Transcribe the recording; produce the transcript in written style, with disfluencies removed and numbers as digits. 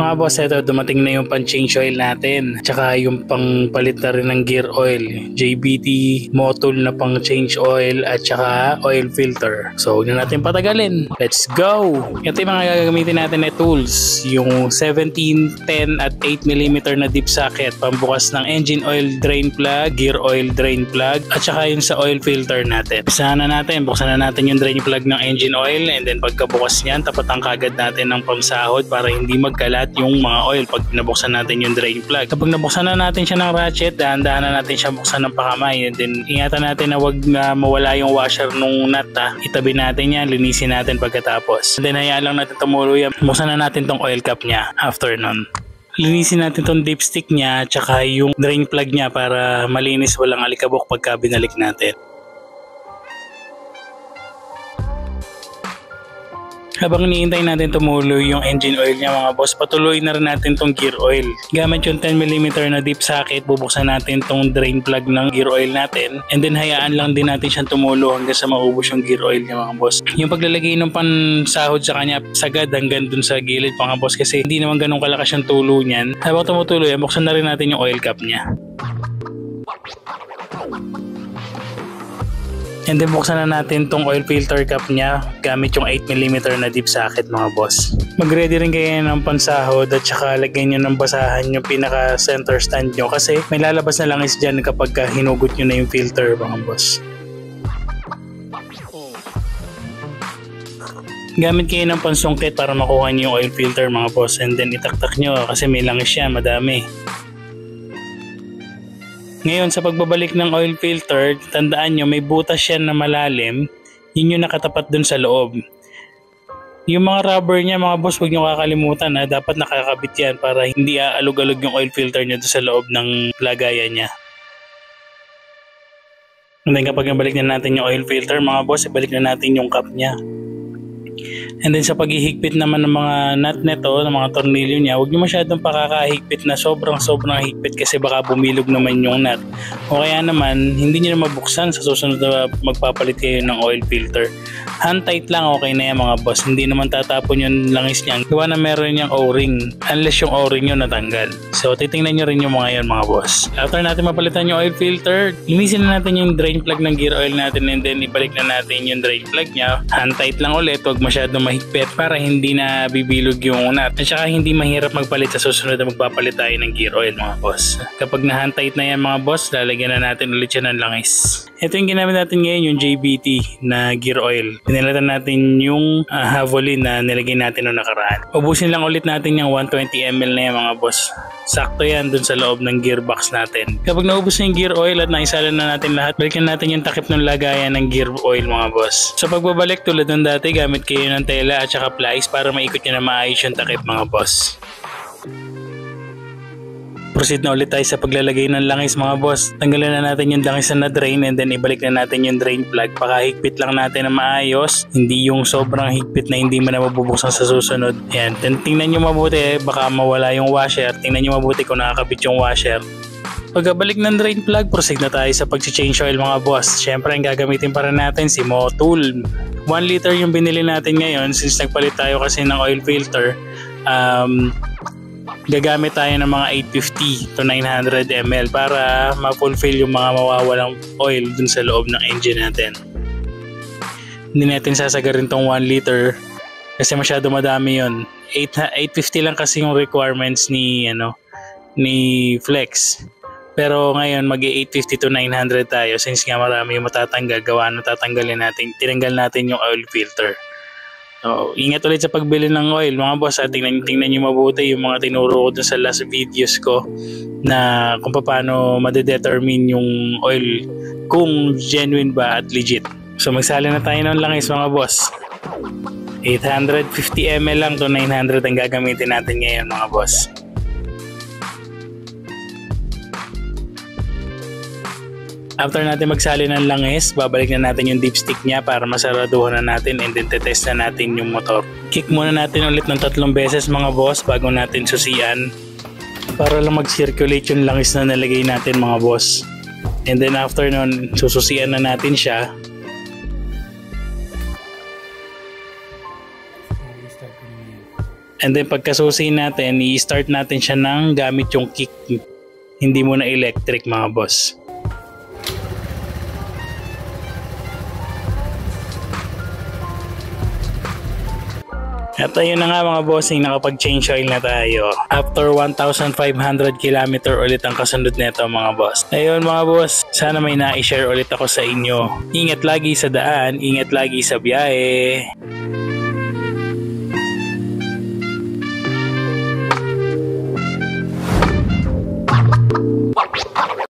Mga boss, ito dumating na yung pan-change oil natin. Tsaka yung pang-palit na rin ng gear oil. JBT Motul na pang-change oil at tsaka oil filter. So, huwag na natin patagalin. Let's go! Ito yung mga gagamitin natin na tools. Yung 17, 10 at 8mm na dip socket. Pambukas ng engine oil drain plug, gear oil drain plug, at tsaka yung sa oil filter natin. Buksan na natin yung drain plug ng engine oil, and then pagkabukas niyan, tapatan kagad natin ng pamsahod para hindi magkalat yung mga oil pag nabuksan natin yung drain plug. Kapag nabuksan na natin siya ng ratchet, dahan-dahan na natin siya buksan ng pakamay, and then ingatan natin na wag na mawala yung washer nung nut. Itabi natin yan, linisin natin pagkatapos. And then hayaan lang natin tumulo yan. Buksan na natin tong oil cap niya after nun. Linisin natin tong dipstick niya tsaka yung drain plug niya para malinis, walang alikabok pagka binalik natin. Habang iniintay natin tumulo yung engine oil niya mga boss, patuloy na rin natin tong gear oil. Gamit yung 10mm na dip socket, bubuksan natin tong drain plug ng gear oil natin, and then hayaan lang din natin siyang tumulo hanggang sa maubos yung gear oil niya mga boss. Yung paglalagay ng pansahod sa kanya, sagad hanggang dun sa gilid mga boss kasi hindi naman ganun kalakas yung tulo niyan. Habang tumutulo yan, buksan na rin natin yung oil cap niya. And then buksan na natin tong oil filter cap niya gamit yung 8mm na dip socket mga boss. Mag-ready rin kayo ng pansahod at saka lagyan nyo ng basahan yung pinaka center stand nyo kasi may lalabas na langis dyan kapag hinugot nyo na yung filter mga boss. Gamit kayo ng pansungkit para makuha nyo yung oil filter mga boss, and then itaktak nyo kasi may langis yan, madami. Ngayon sa pagbabalik ng oil filter, tandaan nyo may butas yan na malalim, yun yung nakatapat dun sa loob. Yung mga rubber niya mga boss, huwag nyo kakalimutan ha, dapat nakakabit yan para hindi aalog-alog yung oil filter nyo dun sa loob ng lagayan niya. And then kapag nabalik na natin yung oil filter mga boss, ibalik na natin yung cap niya. And then sa paghihigpit naman ng mga nut neto, ng mga tornilyo niya, huwag nyo masyadong pakakahigpit na sobrang higpit kasi baka bumilog naman yung nut. O kaya naman, hindi nyo na mabuksan sa susunod na magpapalit kayo ng oil filter. Hand tight lang, okay na yan mga boss. Hindi naman tatapon yung langis niya. Gawa na meron niyang o-ring, unless yung o-ring nyo natanggal. So titingnan nyo rin yung mga yan mga boss. After natin mapalitan yung oil filter, linisin na natin yung drain plug ng gear oil natin, and then ibalik na natin yung drain plug niya. Hand tight lang ulit, huwag masyadong mahigpit para hindi na bibilog yung nut. At saka hindi mahirap magpalit sa susunod na magpapalit tayo ng gear oil mga boss. Kapag na-hand tight na yan mga boss, lalagyan na natin ulit siya ng langis. Ito yung ginamit natin ngayon, yung JBT na gear oil. Pinalitan natin yung Havolin na nilagay natin noong nakaraan. Ubusin lang ulit natin yung 120ml na yan mga boss. Sakto yan dun sa loob ng gearbox natin. Kapag naubos na yung gear oil at naisala na natin lahat, balikan natin yung takip ng lagayan ng gear oil mga boss. Sa pagbabalik tulad ng dati, gamit kayo ng tela at saka plies para maikot nyo na maayos yung takip mga boss. Proceed na ulit tayo sa paglalagay ng langis mga boss. Tanggalan na natin yung langis na drain, and then ibalik na natin yung drain plug. Pakahigpit lang natin na maayos, hindi yung sobrang higpit na hindi mo na mabubuksan sa susunod. Yan, tingnan nyo mabuti, baka mawala yung washer. Tingnan nyo mabuti kung nakakabit yung washer. Pagkabalik ng drain plug, proceed na tayo sa pag-change oil mga boss. Syempre ang gagamitin para natin si Motul. 1 liter yung binili natin ngayon since nagpalit tayo kasi ng oil filter. Gagamit tayo ng mga 850 to 900 ml para ma-fulfill yung mga mawawalang oil dun sa loob ng engine natin. Hindi natin sasagarin tong 1 liter kasi masyado madami yon. 850 lang kasi yung requirements ni Flex. Pero ngayon mag-850 to 900 tayo since nga marami yung matatanggal, gawa na tatanggalin natin, tinanggal natin yung oil filter. So, ingat ulit sa pagbili ng oil mga boss. Tingnan nyo mabuti yung mga tinuro ko dun sa last videos ko na kung paano madedetermine yung oil kung genuine ba at legit. So magsali na tayo ng langis mga boss. 850 ml lang to 900 ang gagamitin natin ngayon mga boss. After natin magsali ng langis, babalik na natin yung dipstick niya para masaraduhan na natin, and then tetest na natin yung motor. Kick muna natin ulit ng 3 beses mga boss bago natin susian para lang mag-circulate yung langis na nalagay natin mga boss. And then after nun, sususian na natin siya. And then pagkasusi natin, i-start natin siya ng gamit yung kick. Hindi muna electric mga boss. At ayun na nga mga bossing, nakapag-change oil na tayo. After 1,500 km ulit ang kasunod nito mga boss. Ayun mga boss, sana may na-share ulit ako sa inyo. Ingat lagi sa daan, ingat lagi sa biyahe.